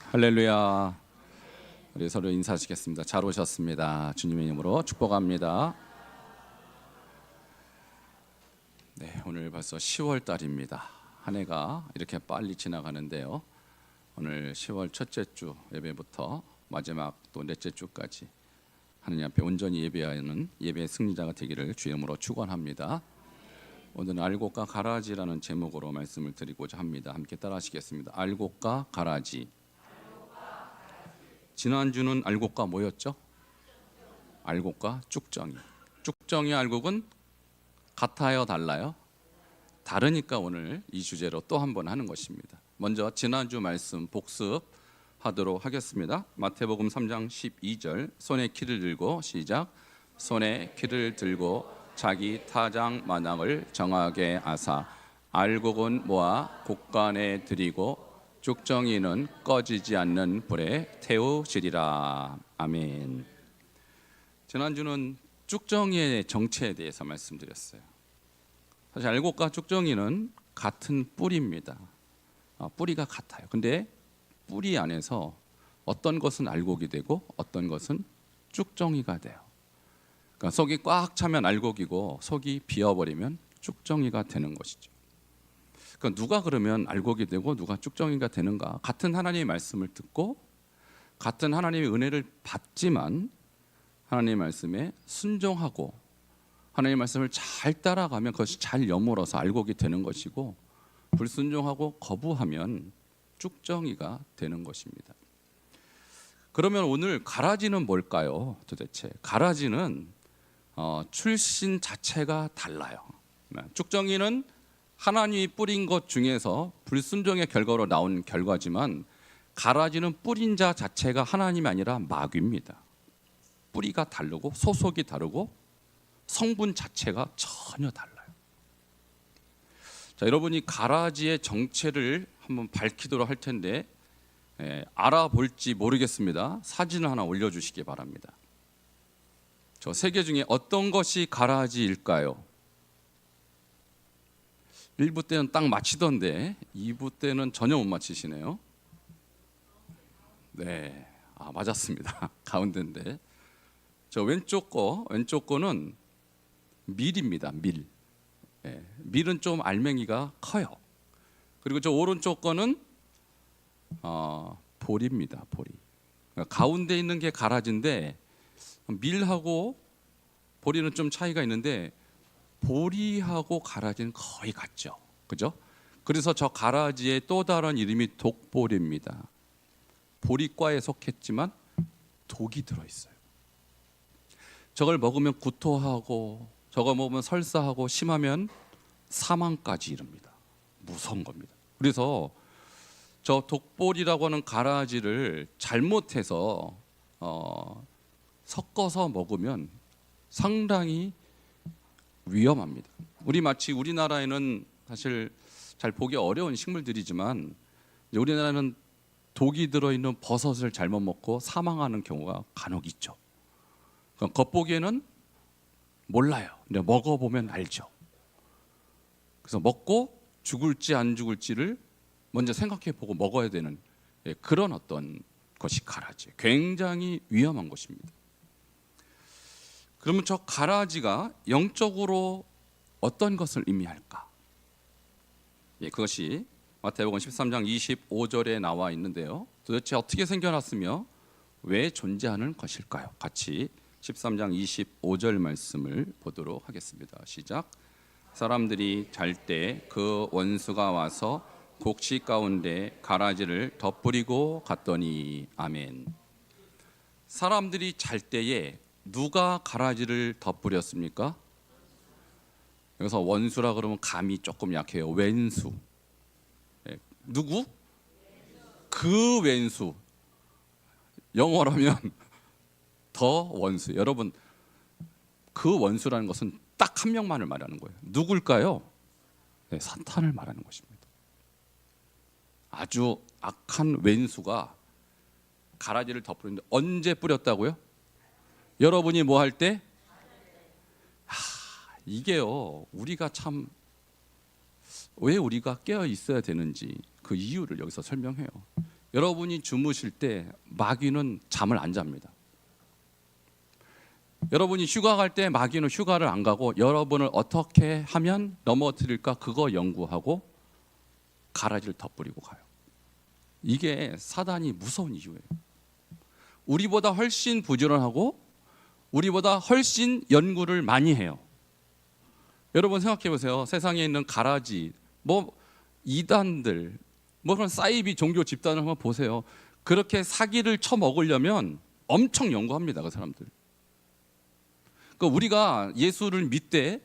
할렐루야. 우리 서로 인사하시겠습니다. 잘 오셨습니다. 주님의 이름으로 축복합니다. 네, 오늘 벌써 10월 달입니다. 한 해가 이렇게 빨리 지나가는데요. 오늘 10월 첫째 주 예배부터 마지막 또 넷째 주까지 하느님 앞에 온전히 예배하는 예배의 승리자가 되기를 주의 이름으로 축원합니다. 오늘은 알곡과 가라지라는 제목으로 말씀을 드리고자 합니다. 함께 따라하시겠습니다. 알곡과 가라지. 지난주는 알곡과 뭐였죠? 알곡과 쭉정이. 쭉정이 알곡은 같아요, 달라요? 다르니까 오늘 이 주제로 또 한 번 하는 것입니다. 먼저 지난주 말씀 복습하도록 하겠습니다. 마태복음 3장 12절 손에 키를 들고 시작. 손에 키를 들고 자기 타작 마당을 정하게 하사 알곡은 모아 곡간에 들이고 쭉정이는 꺼지지 않는 불에 태우시리라. 아멘. 지난주는 쭉정이의 정체에 대해서 말씀드렸어요. 사실 알곡과 쭉정이는 같은 뿌리입니다. 뿌리가 같아요. 근데 뿌리 안에서 어떤 것은 알곡이 되고 어떤 것은 쭉정이가 돼요. 그러니까 속이 꽉 차면 알곡이고 속이 비어버리면 쭉정이가 되는 것이죠. 그러니까 누가 그러면 알곡이 되고 누가 쭉정이가 되는가? 같은 하나님의 말씀을 듣고 같은 하나님의 은혜를 받지만 하나님의 말씀에 순종하고 하나님의 말씀을 잘 따라가면 그것이 잘 여물어서 알곡이 되는 것이고 불순종하고 거부하면 쭉정이가 되는 것입니다. 그러면 오늘 가라지는 뭘까요? 도대체 가라지는 출신 자체가 달라요. 쭉정이는 하나님이 뿌린 것 중에서 불순종의 결과로 나온 결과지만 가라지는 뿌린 자 자체가 하나님이 아니라 마귀입니다. 뿌리가 다르고 소속이 다르고 성분 자체가 전혀 달라요. 자, 여러분이 가라지의 정체를 한번 밝히도록 할 텐데 알아볼지 모르겠습니다. 사진을 하나 올려주시기 바랍니다. 저 세 개 중에 어떤 것이 가라지일까요? 1부 때는 딱 맞히던데 2부 때는 전혀 못 맞히시네요. 네, 맞았습니다. 가운데인데 저 왼쪽 거는 밀입니다. 밀. 밀은 좀 알맹이가 커요. 그리고 저 오른쪽 거는 보리입니다. 보리. 그러니까 가운데 있는 게 가라지인데 밀하고 보리는 좀 차이가 있는데 보리하고 가라지는 거의 같죠. 그죠? 그래서 저 가라지의 또 다른 이름이 독보리입니다. 보리과에 속했지만 독이 들어있어요. 저걸 먹으면 구토하고 저거 먹으면 설사하고 심하면 사망까지 이릅니다. 무서운 겁니다. 그래서 저 독보리라고 하는 가라지를 잘못해서 섞어서 먹으면 상당히 위험합니다. 마치 우리나라에는 사실 잘 보기 어려운 식물들이지만 우리나라는 독이 들어있는 버섯을 잘못 먹고 사망하는 경우가 간혹 있죠. 겉보기에는 몰라요. 근데 먹어보면 알죠. 그래서 먹고 죽을지 안 죽을지를 먼저 생각해보고 먹어야 되는 그런 어떤 것이 가라지. 굉장히 위험한 것입니다. 그러면 저 가라지가 영적으로 어떤 것을 의미할까? 그것이 마태복음 13장 25절에 나와 있는데요. 도대체 어떻게 생겨났으며 왜 존재하는 것일까요? 같이 13장 25절 말씀을 보도록 하겠습니다. 시작. 사람들이 잘 때 그 원수가 와서 곡식 가운데 가라지를 덧뿌리고 갔더니. 아멘. 사람들이 잘 때에 누가 가라지를 덧뿌렸습니까? 여기서 원수라 그러면 감이 조금 약해요. 왼수. 누구? 그 왼수. 영어로면 더 원수. 여러분, 그 원수라는 것은 딱 한 명만을 말하는 거예요. 누굴까요? 사탄을 말하는 것입니다. 아주 악한 왼수가 가라지를 덧뿌리는데 언제 뿌렸다고요? 여러분이 뭐 할 때? 이게요, 우리가 참 왜 우리가 깨어 있어야 되는지 그 이유를 여기서 설명해요. 여러분이 주무실 때 마귀는 잠을 안 잡니다. 여러분이 휴가 갈 때 마귀는 휴가를 안 가고 여러분을 어떻게 하면 넘어뜨릴까 그거 연구하고 가라지를 덧뿌리고 가요. 이게 사단이 무서운 이유예요. 우리보다 훨씬 부지런하고 우리보다 훨씬 연구를 많이 해요. 여러분 생각해 보세요. 세상에 있는 가라지, 이단들, 그런 사이비 종교 집단을 한번 보세요. 그렇게 사기를 쳐먹으려면 엄청 연구합니다. 그 사람들. 그러니까 우리가 예수를 믿되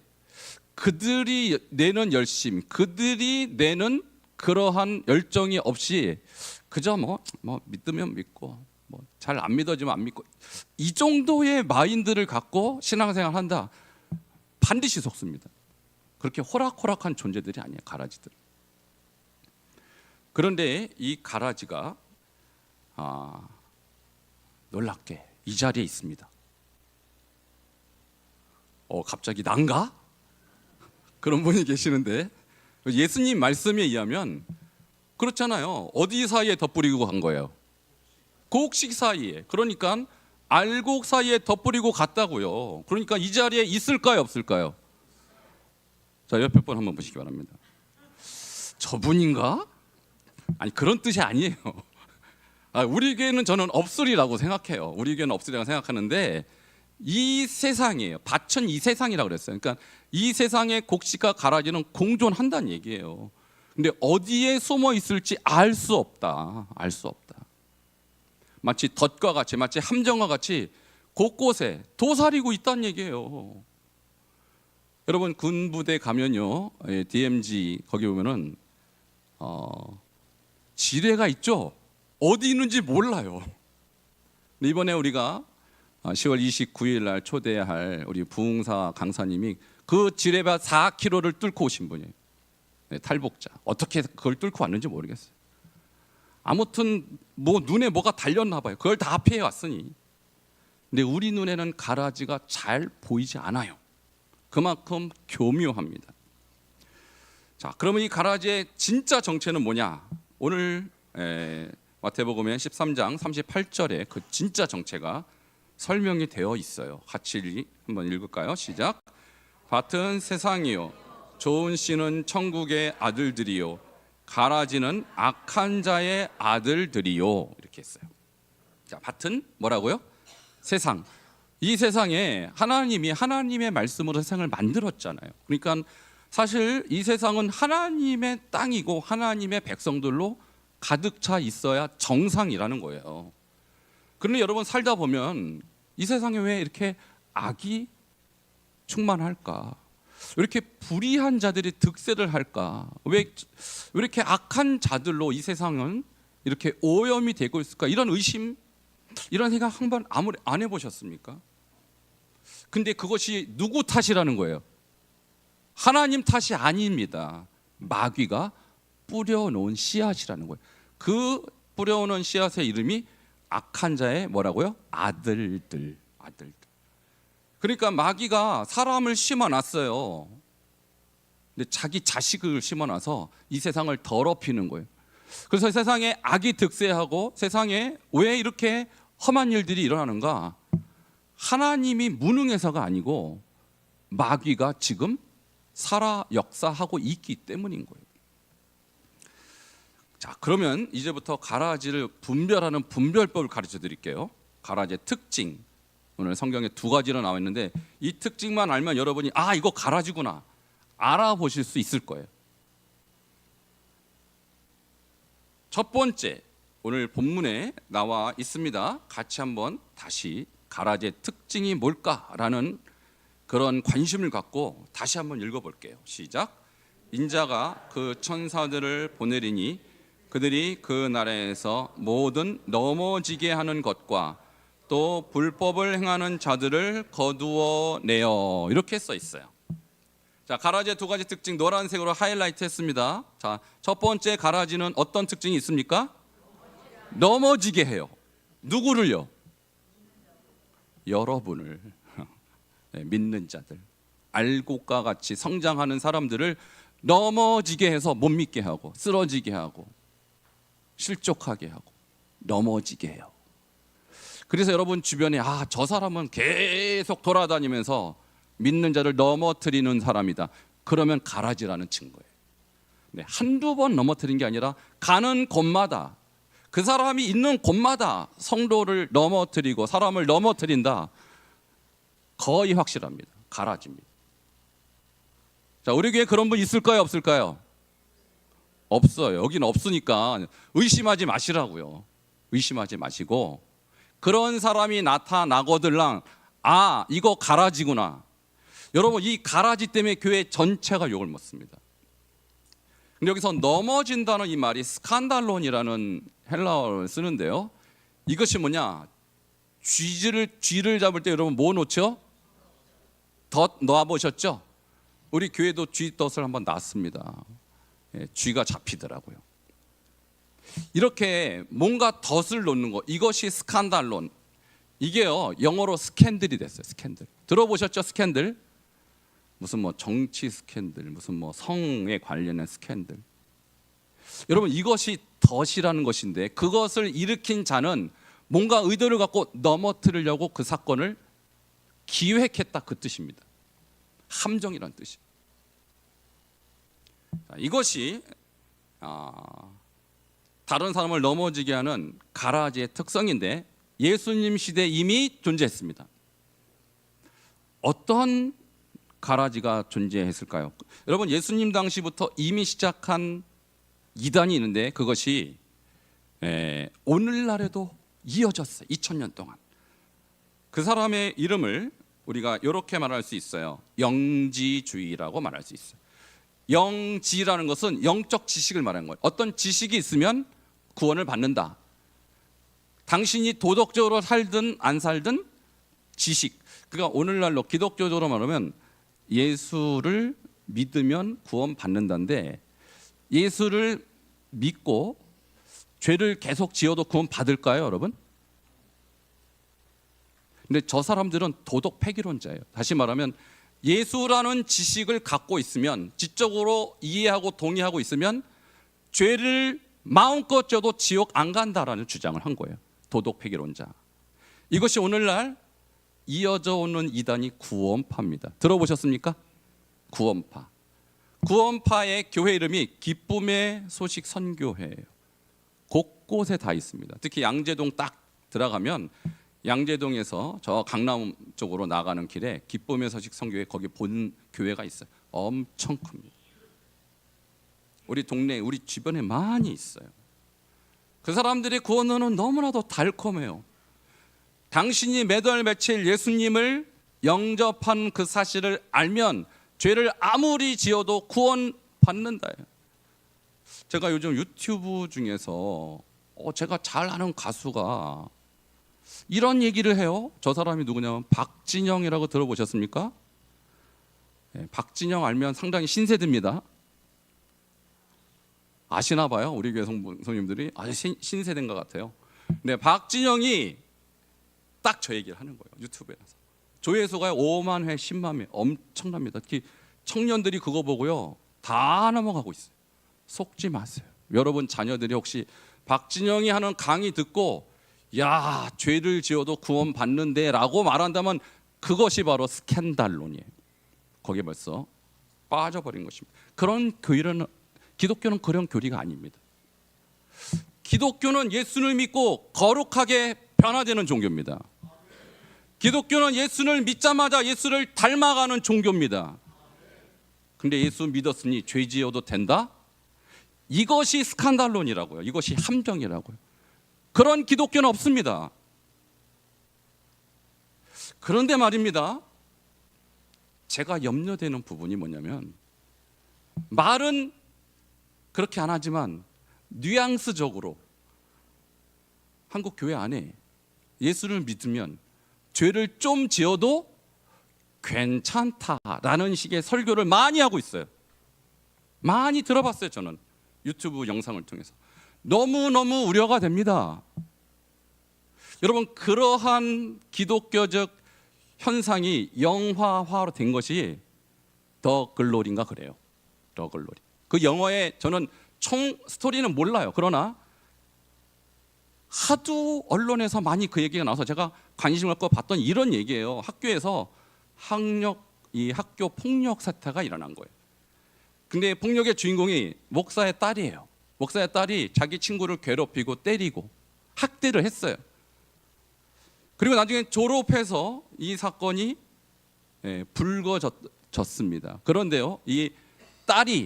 그들이 내는 열심, 그들이 내는 그러한 열정이 없이 그저 믿으면 믿고 잘 안 믿어지면 안 믿고 이 정도의 마인드를 갖고 신앙생활 한다. 반드시 속습니다. 그렇게 호락호락한 존재들이 아니에요. 가라지들. 그런데 이 가라지가 놀랍게 이 자리에 있습니다. 갑자기 난가? 그런 분이 계시는데 예수님 말씀에 의하면 그렇잖아요. 어디 사이에 덧뿌리고 간 거예요? 곡식 사이에. 그러니까 알곡 사이에 덧뿌리고 갔다고요. 그러니까 이 자리에 있을까요, 없을까요? 자, 옆에 분 한번 보시기 바랍니다. 저분인가? 아니, 그런 뜻이 아니에요. 우리 교회는 저는 없으리라고 생각해요. 우리 교회는 없으리라고 생각하는데 이 세상이에요. 밭은 이 세상이라고 그랬어요. 그러니까 이 세상의 곡식과 가라지는 공존한다는 얘기예요. 근데 어디에 숨어 있을지 알 수 없다. 알 수 없다. 마치 덫과 같이, 마치 함정과 같이 곳곳에 도사리고 있다는 얘기예요. 여러분 군부대 가면요, DMZ 거기 보면은 지뢰가 있죠. 어디 있는지 몰라요. 이번에 우리가 10월 29일 날 초대할 우리 부흥사 강사님이 그 지뢰밭 4km를 뚫고 오신 분이에요. 탈북자. 어떻게 그걸 뚫고 왔는지 모르겠어요. 아무튼 눈에 뭐가 달렸나 봐요. 그걸 다 피해 왔으니. 근데 우리 눈에는 가라지가 잘 보이지 않아요. 그만큼 교묘합니다. 자, 그러면 이 가라지의 진짜 정체는 뭐냐? 오늘 마태복음의 13장 38절에 그 진짜 정체가 설명이 되어 있어요. 같이 한번 읽을까요? 시작. 밭은 세상이요, 좋은 씨는 천국의 아들들이요, 가라지는 악한 자의 아들들이요. 이렇게 했어요. 자, 밭은 뭐라고요? 세상. 이 세상에 하나님이 하나님의 말씀으로 세상을 만들었잖아요. 그러니까 사실 이 세상은 하나님의 땅이고 하나님의 백성들로 가득 차 있어야 정상이라는 거예요. 그런데 여러분 살다 보면 이 세상에 왜 이렇게 악이 충만할까? 왜 이렇게 불의한 자들이 득세를 할까? 왜 이렇게 악한 자들로 이 세상은 이렇게 오염이 되고 있을까? 이런 의심, 이런 생각 한번 안 해보셨습니까? 근데 그것이 누구 탓이라는 거예요? 하나님 탓이 아닙니다. 마귀가 뿌려놓은 씨앗이라는 거예요. 그 뿌려놓은 씨앗의 이름이 악한 자의 뭐라고요? 아들들. 그러니까 마귀가 사람을 심어놨어요. 근데 자기 자식을 심어놔서 이 세상을 더럽히는 거예요. 그래서 세상에 악이 득세하고 세상에 왜 이렇게 험한 일들이 일어나는가? 하나님이 무능해서가 아니고 마귀가 지금 살아 역사하고 있기 때문인 거예요. 자, 그러면 이제부터 가라지를 분별하는 분별법을 가르쳐 드릴게요. 가라지의 특징. 오늘 성경에 2가지로 나와 있는데 이 특징만 알면 여러분이 이거 가라지구나 알아보실 수 있을 거예요. 첫 번째, 오늘 본문에 나와 있습니다. 같이 한번 다시 가라지의 특징이 뭘까라는 그런 관심을 갖고 다시 한번 읽어볼게요. 시작. 인자가 그 천사들을 보내리니 그들이 그 나라에서 모든 넘어지게 하는 것과 또 불법을 행하는 자들을 거두어내어. 이렇게 써 있어요. 자, 가라지의 2가지 특징 노란색으로 하이라이트 했습니다. 자, 첫 번째 가라지는 어떤 특징이 있습니까? 넘어지게 해요. 누구를요? 여러분을. 믿는 자들, 알곡과 같이 성장하는 사람들을 넘어지게 해서 못 믿게 하고 쓰러지게 하고 실족하게 하고 넘어지게 해요. 그래서 여러분 주변에 저 사람은 계속 돌아다니면서 믿는 자를 넘어뜨리는 사람이다. 그러면 가라지라는 증거예요. 네, 한두 번 넘어뜨린 게 아니라 가는 곳마다, 그 사람이 있는 곳마다 성도를 넘어뜨리고 사람을 넘어뜨린다. 거의 확실합니다. 가라지입니다. 자, 우리 교회에 그런 분 있을까요? 없을까요? 없어요. 여기는 없으니까 의심하지 마시라고요. 의심하지 마시고, 그런 사람이 나타나거들랑 이거 가라지구나. 여러분, 이 가라지 때문에 교회 전체가 욕을 먹습니다. 근데 여기서 넘어진다는 이 말이 스칸달론이라는 헬라어를 쓰는데요, 이것이 뭐냐? 쥐를 잡을 때 여러분 뭐 놓죠? 덫 놔보셨죠? 우리 교회도 쥐덫을 한번 놨습니다. 쥐가 잡히더라고요. 이렇게 뭔가 덫을 놓는 거, 이것이 스칸달론. 이게요, 영어로 스캔들이 됐어요. 스캔들. 들어보셨죠? 스캔들. 무슨 뭐 정치 스캔들, 무슨 뭐 성에 관련된 스캔들. 여러분, 이것이 덫이라는 것인데, 그것을 일으킨 자는 뭔가 의도를 갖고 넘어뜨리려고 그 사건을 기획했다, 그 뜻입니다. 함정이란 뜻이. 이것이 다른 사람을 넘어지게 하는 가라지의 특성인데, 예수님 시대에 이미 존재했습니다. 어떤 가라지가 존재했을까요? 여러분, 예수님 당시부터 이미 시작한 이단이 있는데, 그것이 오늘날에도 이어졌어요. 2000년 동안. 그 사람의 이름을 우리가 이렇게 말할 수 있어요. 영지주의라고 말할 수 있어요. 영지라는 것은 영적 지식을 말하는 거예요. 어떤 지식이 있으면 구원을 받는다. 당신이 도덕적으로 살든 안 살든 지식. 그러니까 오늘날로 기독교적으로 말하면 예수를 믿으면 구원 받는다인데, 예수를 믿고 죄를 계속 지어도 구원 받을까요, 여러분? 근데 저 사람들은 도덕 폐기론자예요. 다시 말하면 예수라는 지식을 갖고 있으면, 지적으로 이해하고 동의하고 있으면 죄를 마음껏 져도 지옥 안 간다라는 주장을 한 거예요. 도덕 폐기론자. 이것이 오늘날 이어져 오는 이단이 구원파입니다. 들어보셨습니까? 구원파. 구원파의 교회 이름이 기쁨의 소식 선교회예요. 곳곳에 다 있습니다. 특히 양재동 딱 들어가면, 양재동에서 저 강남 쪽으로 나가는 길에 기쁨의 소식 선교회, 거기 본 교회가 있어요. 엄청 큽니다. 우리 동네, 우리 주변에 많이 있어요. 그 사람들의 구원은 너무나도 달콤해요. 당신이 매달 며칠 예수님을 영접한 그 사실을 알면 죄를 아무리 지어도 구원 받는다. 제가 요즘 유튜브 중에서 제가 잘 아는 가수가 이런 얘기를 해요. 저 사람이 누구냐면 박진영이라고 들어보셨습니까? 네, 박진영 알면 상당히 신세대입니다. 아시나 봐요. 우리 교회 성도님들이 아주 신세대인 것 같아요. 네, 박진영이 딱 저 얘기를 하는 거예요. 유튜브에서. 조회수가 5만 회, 10만 회, 엄청납니다. 특히 청년들이 그거 보고요, 다 넘어가고 있어요. 속지 마세요. 여러분 자녀들이 혹시 박진영이 하는 강의 듣고 야, 죄를 지어도 구원 받는데 라고 말한다면 그것이 바로 스캔달론이에요. 거기에 벌써 빠져버린 것입니다. 그런 교리는, 기독교는 그런 교리가 아닙니다. 기독교는 예수를 믿고 거룩하게 변화되는 종교입니다. 기독교는 예수를 믿자마자 예수를 닮아가는 종교입니다. 근데 예수 믿었으니 죄 지어도 된다? 이것이 스칸달론이라고요. 이것이 함정이라고요. 그런 기독교는 없습니다. 그런데 말입니다, 제가 염려되는 부분이 뭐냐면, 말은 그렇게 안 하지만 뉘앙스적으로 한국 교회 안에 예수를 믿으면 죄를 좀 지어도 괜찮다라는 식의 설교를 많이 하고 있어요. 많이 들어봤어요. 저는 유튜브 영상을 통해서 너무너무 우려가 됩니다. 여러분, 그러한 기독교적 현상이 영화화로 된 것이 더 글로리인가 그래요. 더 글로리. 그 영어의 저는 총 스토리는 몰라요. 그러나 하도 언론에서 많이 그 얘기가 나와서 제가 관심을 갖고 봤던 이런 얘기예요. 학교에서 이 학교 폭력 사태가 일어난 거예요. 근데 폭력의 주인공이 목사의 딸이에요. 목사의 딸이 자기 친구를 괴롭히고 때리고 학대를 했어요. 그리고 나중에 졸업해서 이 사건이 불거졌습니다. 그런데요, 이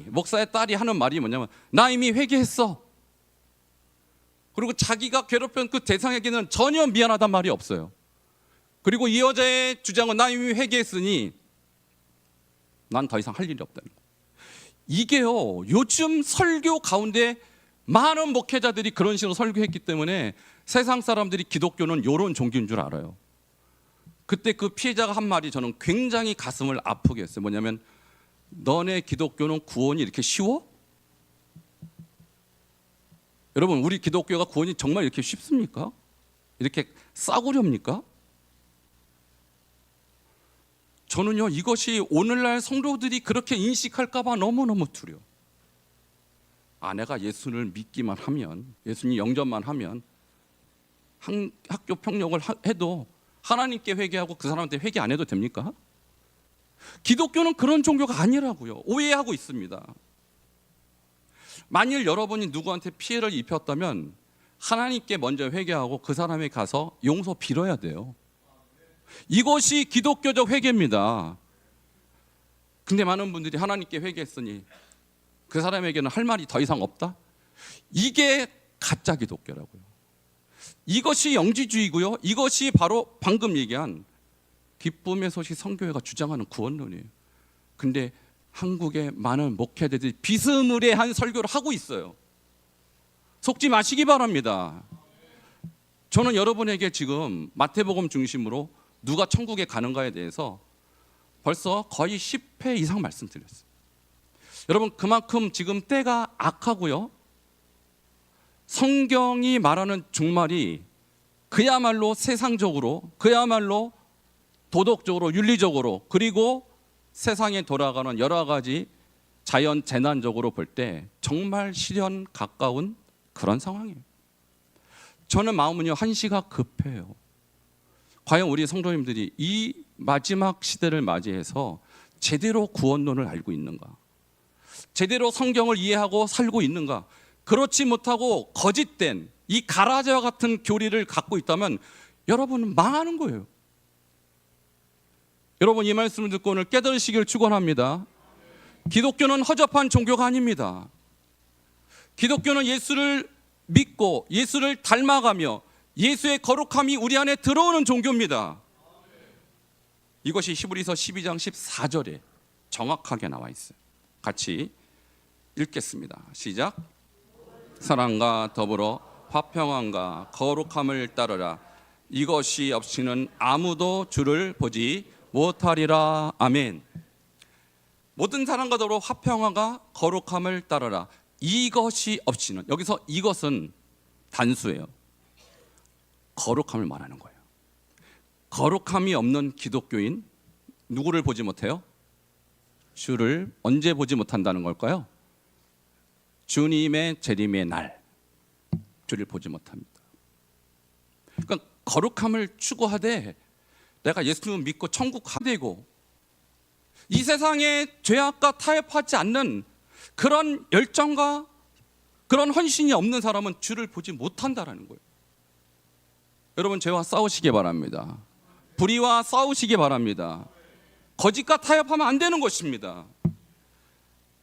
목사의 딸이 하는 말이 뭐냐면, 나 이미 회개했어. 그리고 자기가 괴롭힌 그 대상에게는 전혀 미안하단 말이 없어요. 그리고 이 여자의 주장은, 나 이미 회개했으니 난 더 이상 할 일이 없다는 거예요. 이게요, 요즘 설교 가운데 많은 목회자들이 그런 식으로 설교했기 때문에 세상 사람들이 기독교는 이런 종교인 줄 알아요. 그때 그 피해자가 한 말이 저는 굉장히 가슴을 아프게 했어요. 뭐냐면, 너네 기독교는 구원이 이렇게 쉬워? 여러분, 우리 기독교가 구원이 정말 이렇게 쉽습니까? 이렇게 싸구렵니까? 저는요, 이것이 오늘날 성도들이 그렇게 인식할까 봐 너무너무 두려워. 내가 예수를 믿기만 하면, 예수님 영접만 하면 학교 폭력을 해도 하나님께 회개하고 그 사람한테 회개 안 해도 됩니까? 기독교는 그런 종교가 아니라고요. 오해하고 있습니다. 만일 여러분이 누구한테 피해를 입혔다면 하나님께 먼저 회개하고 그 사람에 가서 용서 빌어야 돼요. 이것이 기독교적 회개입니다. 근데 많은 분들이 하나님께 회개했으니 그 사람에게는 할 말이 더 이상 없다? 이게 가짜 기독교라고요. 이것이 영지주의고요. 이것이 바로 방금 얘기한 기쁨의 소식 선교회가 주장하는 구원론이에요. 근데 한국의 많은 목회자들이 비스무리한 설교를 하고 있어요. 속지 마시기 바랍니다. 저는 여러분에게 지금 마태복음 중심으로 누가 천국에 가는가에 대해서 벌써 거의 10회 이상 말씀드렸어요. 여러분, 그만큼 지금 때가 악하고요, 성경이 말하는 종말이 그야말로 세상적으로, 그야말로 도덕적으로, 윤리적으로, 그리고 세상에 돌아가는 여러 가지 자연 재난적으로 볼 때 정말 실현 가까운 그런 상황이에요. 저는 마음은요, 한시가 급해요. 과연 우리 성도님들이 이 마지막 시대를 맞이해서 제대로 구원론을 알고 있는가? 제대로 성경을 이해하고 살고 있는가? 그렇지 못하고 거짓된 이 가라지와 같은 교리를 갖고 있다면 여러분은 망하는 거예요. 여러분, 이 말씀을 듣고 오늘 깨달으시길 축원합니다. 기독교는 허접한 종교가 아닙니다. 기독교는 예수를 믿고 예수를 닮아가며 예수의 거룩함이 우리 안에 들어오는 종교입니다. 이것이 히브리서 12장 14절에 정확하게 나와 있어요. 같이 읽겠습니다. 시작. 사랑과 더불어 화평함과 거룩함을 따르라. 이것이 없이는 아무도 주를 보지 못하리라. 아멘. 모든 사람과 더불어 화평함과 거룩함을 따르라. 이것이 없이는, 여기서 이것은 단수예요. 거룩함을 말하는 거예요. 거룩함이 없는 기독교인, 누구를 보지 못해요? 주를 언제 보지 못한다는 걸까요? 주님의 재림의 날, 주를 보지 못합니다. 그러니까 거룩함을 추구하되 내가 예수님을 믿고 천국 가되고 이 세상의 죄악과 타협하지 않는 그런 열정과 그런 헌신이 없는 사람은 주를 보지 못한다라는 거예요. 여러분, 죄와 싸우시기 바랍니다. 불의와 싸우시기 바랍니다. 거짓과 타협하면 안 되는 것입니다.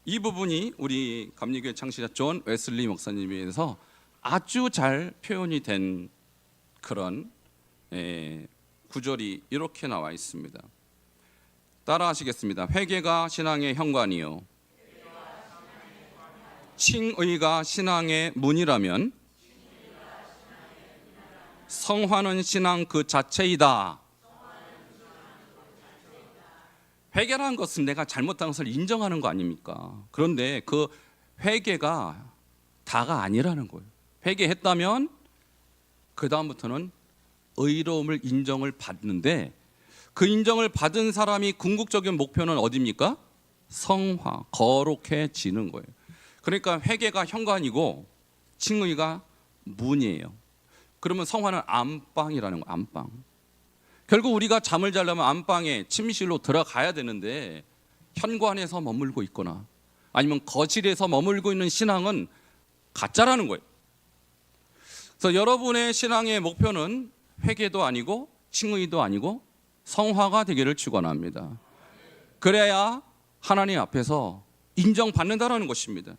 이 부분이 우리 감리교회 창시자 존 웨슬리 목사님에 의해서 아주 잘 표현이 된 그런 구절이 이렇게 나와 있습니다. 따라 하시겠습니다. 회개가 신앙의 현관이요, 칭의가 신앙의 문이라면 성화는 신앙 그 자체이다. 회개라는 것은 내가 잘못한 것을 인정하는 거 아닙니까? 그런데 그 회개가 다가 아니라는 거예요. 회개했다면 그 다음부터는 의로움을 인정을 받는데, 그 인정을 받은 사람이 궁극적인 목표는 어디입니까? 성화, 거룩해지는 거예요. 그러니까 회개가 현관이고 칭의가 문이에요. 그러면 성화는 안방이라는 거예요. 안방. 결국 우리가 잠을 자려면 안방에 침실로 들어가야 되는데 현관에서 머물고 있거나 아니면 거실에서 머물고 있는 신앙은 가짜라는 거예요. 그래서 여러분의 신앙의 목표는 회개도 아니고 칭의도 아니고 성화가 되기를 축원합니다. 그래야 하나님 앞에서 인정받는다라는 것입니다.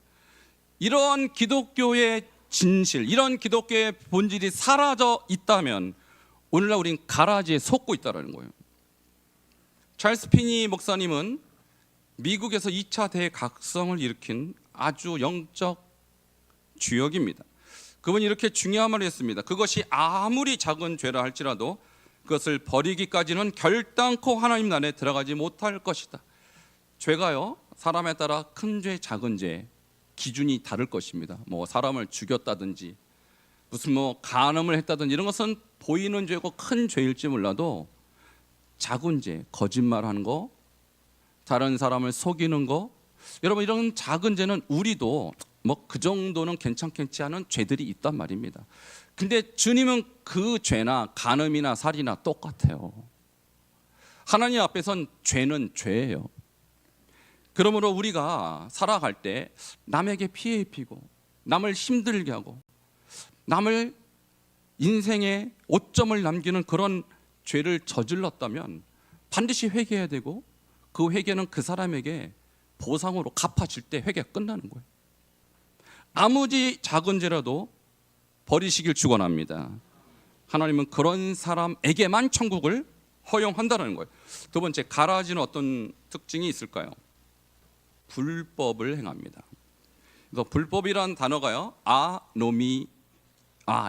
이런 기독교의 진실, 이런 기독교의 본질이 사라져 있다면 오늘날 우린 가라지에 속고 있다는 거예요. 찰스 피니 목사님은 미국에서 2차 대각성을 일으킨 아주 영적 주역입니다. 그분이 이렇게 중요한 말을 했습니다. 그것이 아무리 작은 죄라 할지라도 그것을 버리기까지는 결단코 하나님 나라에 들어가지 못할 것이다. 죄가요, 사람에 따라 큰 죄, 작은 죄 기준이 다를 것입니다. 뭐 사람을 죽였다든지 무슨 뭐 간음을 했다든지 이런 것은 보이는 죄고 큰 죄일지 몰라도 작은 죄, 거짓말하는 거, 다른 사람을 속이는 거, 여러분 이런 작은 죄는 우리도 뭐 그 정도는 괜찮겠지 하는 죄들이 있단 말입니다. 근데 주님은 그 죄나 간음이나 살이나 똑같아요. 하나님 앞에선 죄는 죄예요. 그러므로 우리가 살아갈 때 남에게 피해 입히고 남을 힘들게 하고 남을 인생에 오점을 남기는 그런 죄를 저질렀다면 반드시 회개해야 되고 그 회개는 그 사람에게 보상으로 갚아질 때 회개가 끝나는 거예요. 아무리 작은 죄라도 버리시길 축원합니다. 하나님은 그런 사람에게만 천국을 허용한다는 거예요. 두 번째, 가라지는 어떤 특징이 있을까요? 불법을 행합니다. 그래서 불법이란 단어가요, 노미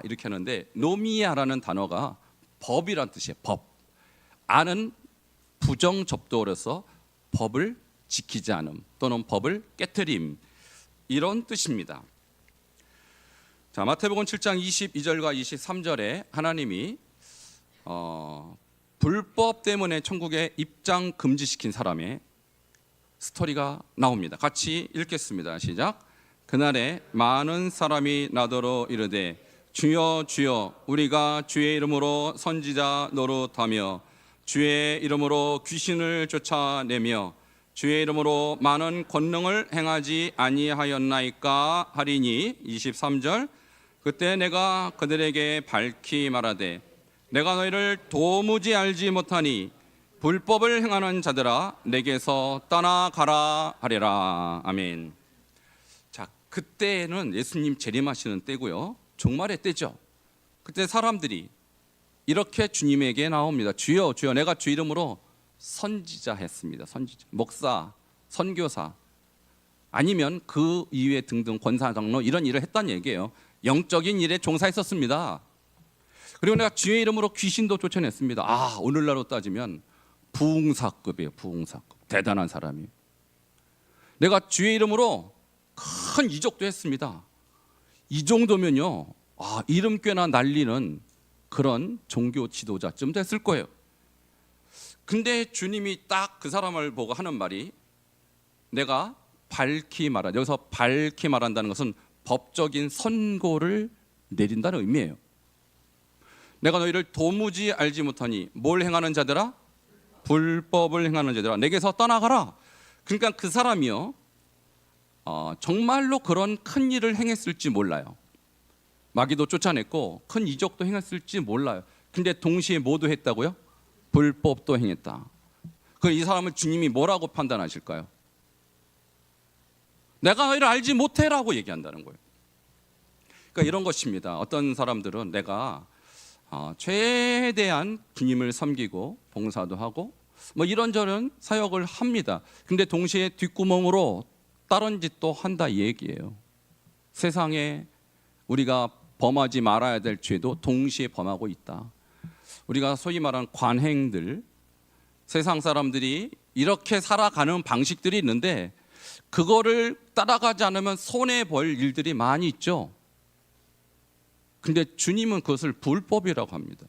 이렇게 하는데 노미아라는 단어가 법이란 뜻이에요. 법. 아는 부정접도어로서 법을 지키지 않음 또는 법을 깨트림, 이런 뜻입니다. 자, 마태복음 7장 22절과 23절에 하나님이 불법 때문에 천국에 입장 금지시킨 사람의 스토리가 나옵니다. 같이 읽겠습니다. 시작. 그날에 많은 사람이 나더러 이르되 주여 주여 우리가 주의 이름으로 선지자 노릇하며 주의 이름으로 귀신을 쫓아내며 주의 이름으로 많은 권능을 행하지 아니하였나이까 하리니. 23절. 그때 내가 그들에게 밝히 말하되 내가 너희를 도무지 알지 못하니 불법을 행하는 자들아 내게서 떠나가라 하리라. 아멘. 자, 그때는 예수님 재림하시는 때고요, 종말의 때죠. 그때 사람들이 이렇게 주님에게 나옵니다. 주여 주여 내가 주 이름으로 선지자 했습니다. 선지자, 목사, 선교사 아니면 그 이외 등등 권사, 장로 이런 일을 했다는 얘기예요. 영적인 일에 종사했었습니다. 그리고 내가 주의 이름으로 귀신도 쫓아냈습니다. 오늘날로 따지면 부흥사급이에요. 부흥사급. 대단한 사람이에요. 내가 주의 이름으로 큰 이적도 했습니다. 이 정도면요, 이름꽤나 날리는 그런 종교 지도자쯤 됐을 거예요. 근데 주님이 딱 그 사람을 보고 하는 말이 내가 밝히 말한다. 여기서 밝히 말한다는 것은 법적인 선고를 내린다는 의미예요. 내가 너희를 도무지 알지 못하니 뭘 행하는 자들아? 불법을 행하는 자들아 내게서 떠나가라. 그러니까 그 사람이요, 정말로 그런 큰 일을 행했을지 몰라요. 마귀도 쫓아냈고 큰 이적도 행했을지 몰라요. 근데 동시에 모두 했다고요? 불법도 행했다. 그럼 이 사람을 주님이 뭐라고 판단하실까요? 내가 너희를 알지 못해라고 얘기한다는 거예요. 그러니까 이런 것입니다. 어떤 사람들은 내가 최대한 주님을 섬기고 봉사도 하고 뭐 이런저런 사역을 합니다. 근데 동시에 뒷구멍으로 다른 짓도 한다 이 얘기예요. 세상에 우리가 범하지 말아야 될 죄도 동시에 범하고 있다. 우리가 소위 말하는 관행들, 세상 사람들이 이렇게 살아가는 방식들이 있는데 그거를 따라가지 않으면 손해볼 일들이 많이 있죠. 근데 주님은 그것을 불법이라고 합니다.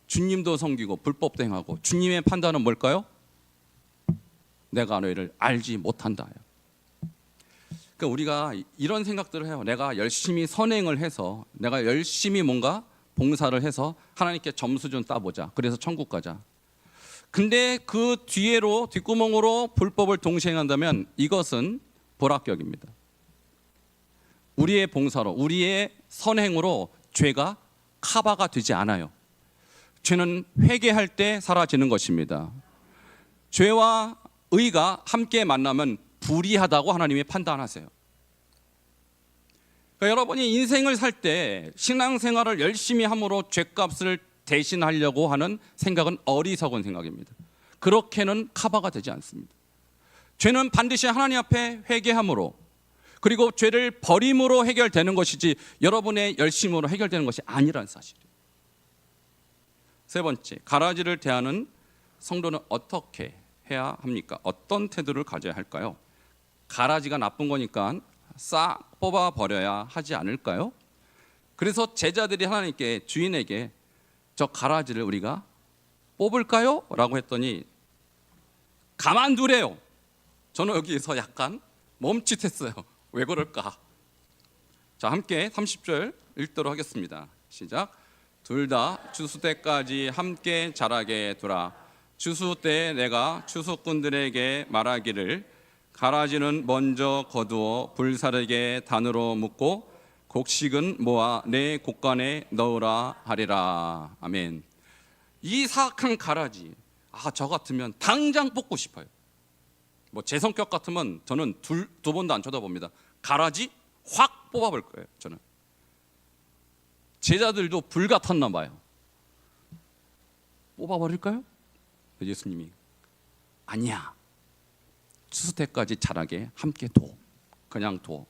주님도 섬기고 불법도 행하고 주님의 판단은 뭘까요? 내가 너희를 알지 못한다. 그러니까 그러니까 우리가 이런 생각들을 해요. 내가 열심히 선행을 해서, 내가 열심히 뭔가 봉사를 해서 하나님께 점수 좀 따보자. 그래서 천국 가자. 근데 그 뒤에로, 뒷구멍으로 불법을 동시행한다면 이것은 불합격입니다. 우리의 봉사로, 우리의 선행으로 죄가 커버가 되지 않아요. 죄는 회개할 때 사라지는 것입니다. 죄와 의가 함께 만나면 불의하다고 하나님이 판단하세요. 그러니까 여러분이 인생을 살 때 신앙생활을 열심히 함으로 죄값을 대신하려고 하는 생각은 어리석은 생각입니다. 그렇게는 커버가 되지 않습니다. 죄는 반드시 하나님 앞에 회개함으로, 그리고 죄를 버림으로 해결되는 것이지 여러분의 열심으로 해결되는 것이 아니라는 사실이에요. 세 번째, 가라지를 대하는 성도는 어떻게 해야 합니까? 어떤 태도를 가져야 할까요? 가라지가 나쁜 거니까 싹 뽑아버려야 하지 않을까요? 그래서 제자들이 하나님께, 주인에게 저 가라지를 우리가 뽑을까요? 라고 했더니 가만두래요. 저는 여기서 약간 멈칫했어요. 왜 그럴까? 자, 함께 30절 읽도록 하겠습니다. 시작. 둘 다 추수 때까지 함께 자라게 두라. 추수 때에 내가 추수꾼들에게 말하기를 가라지는 먼저 거두어 불사르게 단으로 묶고 곡식은 모아 내 곡간에 넣으라 하리라. 아멘. 이 사악한 가라지, 저 같으면 당장 뽑고 싶어요. 뭐 제 성격 같으면 저는 두 번도 안 쳐다봅니다. 가라지 확 뽑아볼 거예요. 저는. 제자들도 불 같았나 봐요. 뽑아버릴까요? 예수님이 아니야. 추수 때까지 자라게 함께 둬. 그냥 둬.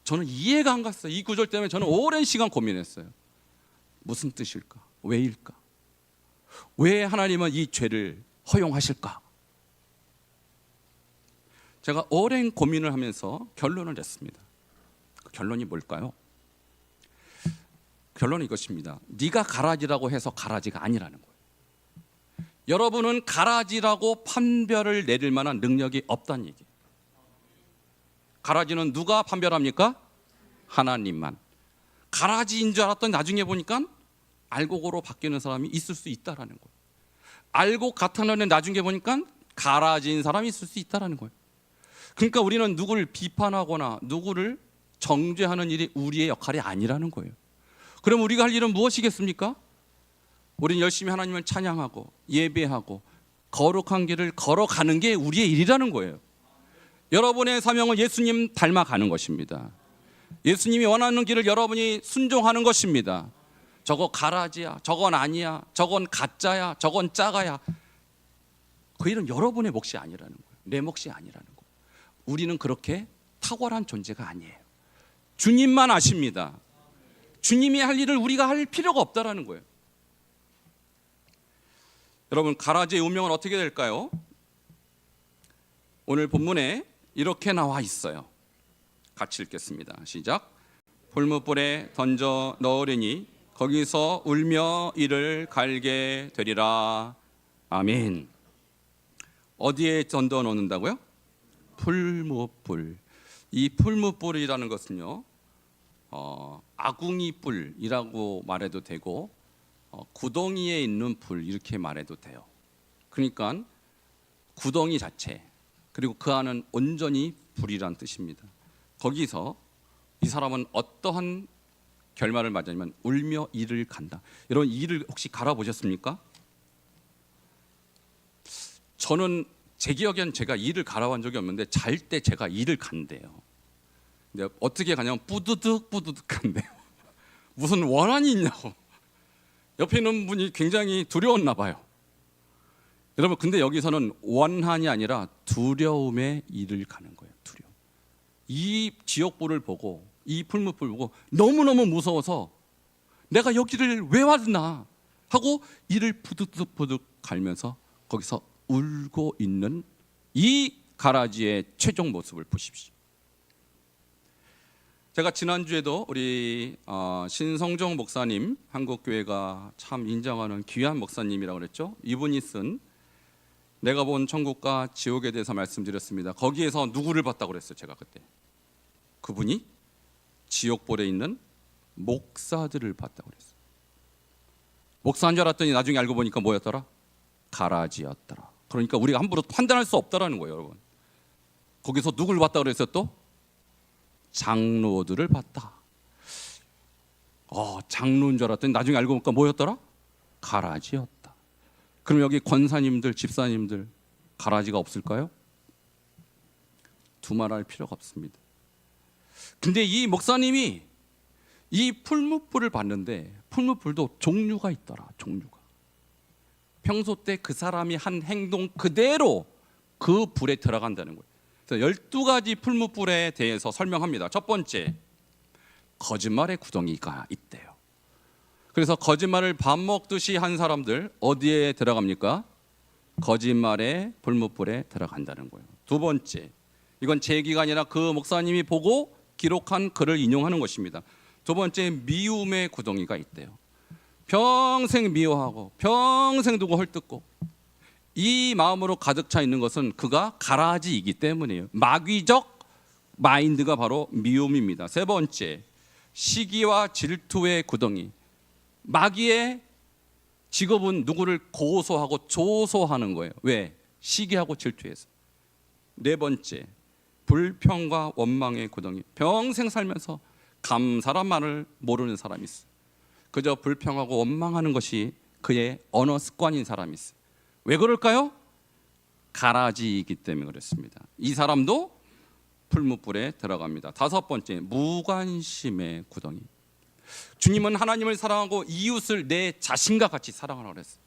저는 이해가 안 갔어요. 이 구절 때문에 저는 오랜 시간 고민했어요. 무슨 뜻일까? 왜일까? 왜 하나님은 이 죄를 허용하실까? 제가 오랜 고민을 하면서 결론을 냈습니다. 그 결론이 뭘까요? 결론은 이것입니다. 네가 가라지라고 해서 가라지가 아니라는 거예요. 여러분은 가라지라고 판별을 내릴 만한 능력이 없다는 얘기예요. 가라지는 누가 판별합니까? 하나님만. 가라지인 줄 알았더니 나중에 보니까 알곡으로 바뀌는 사람이 있을 수 있다라는 거예요. 알곡 같았는데 나중에 보니까 가라지인 사람이 있을 수 있다라는 거예요. 그러니까 우리는 누구를 비판하거나 누구를 정죄하는 일이 우리의 역할이 아니라는 거예요. 그럼 우리가 할 일은 무엇이겠습니까? 우리는 열심히 하나님을 찬양하고 예배하고 거룩한 길을 걸어가는 게 우리의 일이라는 거예요. 여러분의 사명은 예수님 닮아가는 것입니다. 예수님이 원하는 길을 여러분이 순종하는 것입니다. 저거 가라지야, 저건 아니야, 저건 가짜야, 저건 짜가야. 그 일은 여러분의 몫이 아니라는 거예요. 내 몫이 아니라는 거예요. 우리는 그렇게 탁월한 존재가 아니에요. 주님만 아십니다. 주님이 할 일을 우리가 할 필요가 없다라는 거예요. 여러분, 가라지의 운명은 어떻게 될까요? 오늘 본문에 이렇게 나와 있어요. 같이 읽겠습니다. 시작. 풀무불에 던져 넣으리니 거기서 울며 이를 갈게 되리라. 아멘. 어디에 던져 놓는다고요? 풀무불. 이 풀무불이라는 것은요, 아궁이 뿔이라고 말해도 되고 구덩이에 있는 불 이렇게 말해도 돼요. 그러니까 구덩이 자체, 그리고 그 안은 온전히 불이란 뜻입니다. 거기서 이 사람은 어떠한 결말을 맞으냐면 울며 이를 간다. 여러분, 이를 혹시 갈아보셨습니까? 저는 제 기억엔 제가 이를 갈아본 적이 없는데 잘 때 제가 이를 간대요. 근데 어떻게 가냐면 뿌드득 간대요. 무슨 원한이 있냐고. 옆에 있는 분이 굉장히 두려웠나 봐요. 여러분, 근데 여기서는 원한이 아니라 두려움의 이를 가는 거예요. 두려움. 이 지옥불을 보고, 이 풀무불을 보고 너무너무 무서워서 내가 여기를 왜 왔나 하고 이를 부득부득 갈면서 거기서 울고 있는 이 가라지의 최종 모습을 보십시오. 제가 지난주에도 우리 신성종 목사님, 한국교회가 참 인정하는 귀한 목사님이라고 그랬죠. 이분이 쓴 내가 본 천국과 지옥에 대해서 말씀드렸습니다. 거기에서 누구를 봤다고 그랬어요? 제가 그때 그분이 지옥불에 있는 목사들을 봤다고 그랬어요. 목사인 줄 알았더니 나중에 알고 보니까 뭐였더라? 가라지였더라. 그러니까 우리가 함부로 판단할 수 없다라는 거예요, 여러분. 거기서 누굴 봤다고 그랬어요? 또 장로들을 봤다. 장로인 줄 알았더니 나중에 알고 보니까 뭐였더라? 가라지였다. 그럼 여기 권사님들, 집사님들 가라지가 없을까요? 두말할 필요가 없습니다. 근데 이 목사님이 이 풀무불을 봤는데 풀무불도 종류가 있더라. 종류가. 평소 때 그 사람이 한 행동 그대로 그 불에 들어간다는 거예요. 그래서 12가지 풀무불에 대해서 설명합니다. 첫 번째, 거짓말의 구덩이가 있대요. 그래서 거짓말을 밥 먹듯이 한 사람들 어디에 들어갑니까? 거짓말의 불무불에 들어간다는 거예요. 두 번째, 이건 제 얘기가 아니라 그 목사님이 보고 기록한 글을 인용하는 것입니다. 두 번째, 미움의 구덩이가 있대요. 평생 미워하고 평생 두고 헐뜯고 이 마음으로 가득 차 있는 것은 그가 가라지이기 때문이에요. 마귀적 마인드가 바로 미움입니다. 세 번째, 시기와 질투의 구덩이. 마귀의 직업은 누구를 고소하고 조소하는 거예요. 왜? 시기하고 질투해서. 네 번째, 불평과 원망의 구덩이. 평생 살면서 감사란 말을 모르는 사람이 있어요. 그저 불평하고 원망하는 것이 그의 언어 습관인 사람이 있어요. 왜 그럴까요? 가라지이기 때문에 그렇습니다. 이 사람도 풀무불에 들어갑니다. 다섯 번째, 무관심의 구덩이. 주님은 하나님을 사랑하고 이웃을 내 자신과 같이 사랑하라고 그랬어요.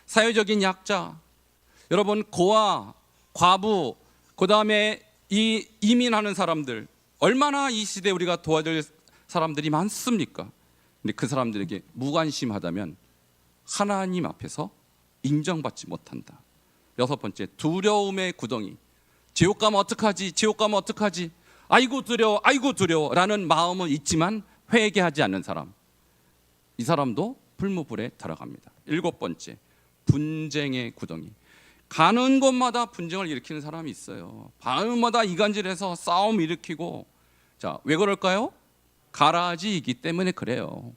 사회적인 약자, 여러분 고아, 과부, 그 다음에 이 이민하는 사람들, 얼마나 이 시대에 우리가 도와줄 사람들이 많습니까? 근데 그 사람들에게 무관심하다면 하나님 앞에서 인정받지 못한다. 여섯 번째, 두려움의 구덩이. 지옥 가면 어떡하지? 지옥 가면 어떡하지? 아이고 두려워, 아이고 두려워 라는 마음은 있지만 회개하지 않는 사람, 이 사람도 풀무불에 들어갑니다. 일곱 번째, 분쟁의 구덩이. 가는 곳마다 분쟁을 일으키는 사람이 있어요. 밤마다 이간질해서 싸움 일으키고. 자, 왜 그럴까요? 가라지이기 때문에 그래요.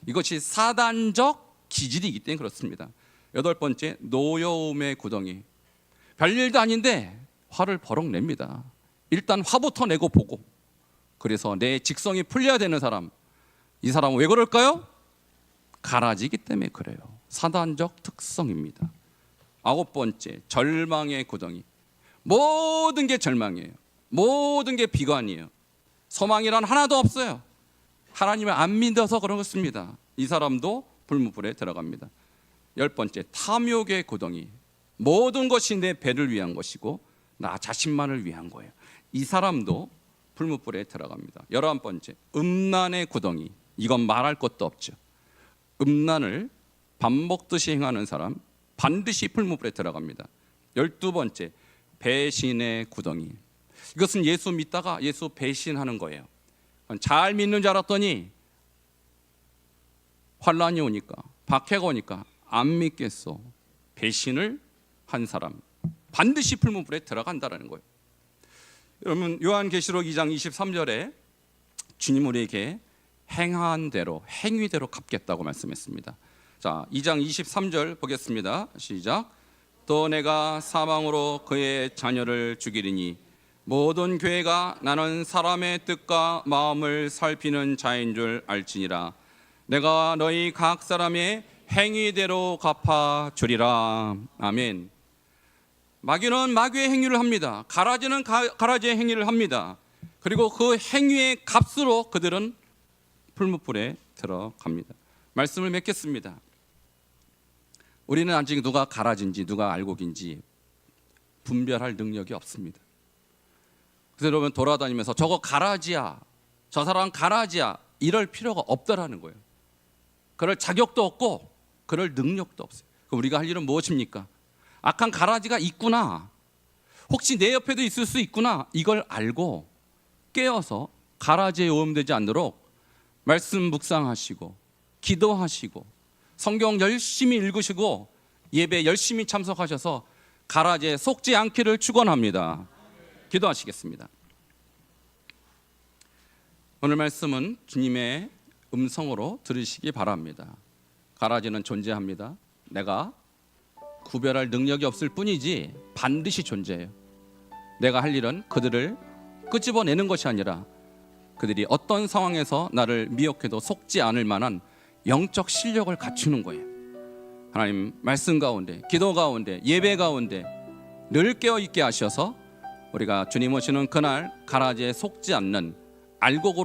이것이 사단적 기질이기 때문에 그렇습니다. 여덟 번째, 노여움의 구덩이. 별일도 아닌데 화를 버럭 냅니다. 일단 화부터 내고 보고. 그래서 내 직성이 풀려야 되는 사람, 이 사람은 왜 그럴까요? 가라지기 때문에 그래요. 사단적 특성입니다. 아홉 번째, 절망의 구덩이. 모든 게 절망이에요. 모든 게 비관이에요. 소망이란 하나도 없어요. 하나님을 안 믿어서 그런 것입니다. 이 사람도 불무불에 들어갑니다. 열 번째, 탐욕의 구덩이. 모든 것이 내 배를 위한 것이고 나 자신만을 위한 거예요. 이 사람도 불무불에 들어갑니다. 11번째, 음란의 구덩이. 이건 말할 것도 없죠. 음란을 밥 먹듯이 행하는 사람 반드시 불무불에 들어갑니다. 12번째, 배신의 구덩이. 이것은 예수 믿다가 예수 배신하는 거예요. 잘 믿는 줄 알았더니 환란이 오니까, 박해가 오니까 안 믿겠어. 배신을 한 사람 반드시 불무불에 들어간다는 거예요. 여러분, 요한계시록 2장 23절에 주님 우리에게 행한 대로, 행위대로 갚겠다고 말씀했습니다. 자, 2장 23절 보겠습니다. 시작. 또 내가 사망으로 그의 자녀를 죽이리니 모든 교회가 나는 사람의 뜻과 마음을 살피는 자인 줄 알지니라. 내가 너희 각 사람의 행위대로 갚아 주리라. 아멘. 마귀는 마귀의 행위를 합니다. 가라지는 가라지의 행위를 합니다. 그리고 그 행위의 값으로 그들은 풀무불에 들어갑니다. 말씀을 맺겠습니다. 우리는 아직 누가 가라지인지 누가 알곡인지 분별할 능력이 없습니다. 그래서 여러분, 돌아다니면서 저거 가라지야, 저 사람 가라지야 이럴 필요가 없다라는 거예요. 그럴 자격도 없고 그럴 능력도 없어요. 그럼 우리가 할 일은 무엇입니까? 악한 가라지가 있구나, 혹시 내 옆에도 있을 수 있구나, 이걸 알고 깨어서 가라지에 오염되지 않도록 말씀 묵상하시고 기도하시고 성경 열심히 읽으시고 예배 열심히 참석하셔서 가라지에 속지 않기를 축원합니다. 기도하시겠습니다. 오늘 말씀은 주님의 음성으로 들으시기 바랍니다. 가라지는 존재합니다. 내가 구별할 능력이 없을 뿐이지 반드시 존재해요. 내가 할 일은 그들을 끄집어내는 것이 아니라 그들이 어떤 상황에서 나를 미혹해도 속지 않을 만한 영적 실력을 갖추는 거예요. 하나님 말씀 가운데, 기도 가운데, 예배 가운데 늘 깨어있게 하셔서 우리가 주님 오시는 그날 가라지에 속지 않는 알곡으로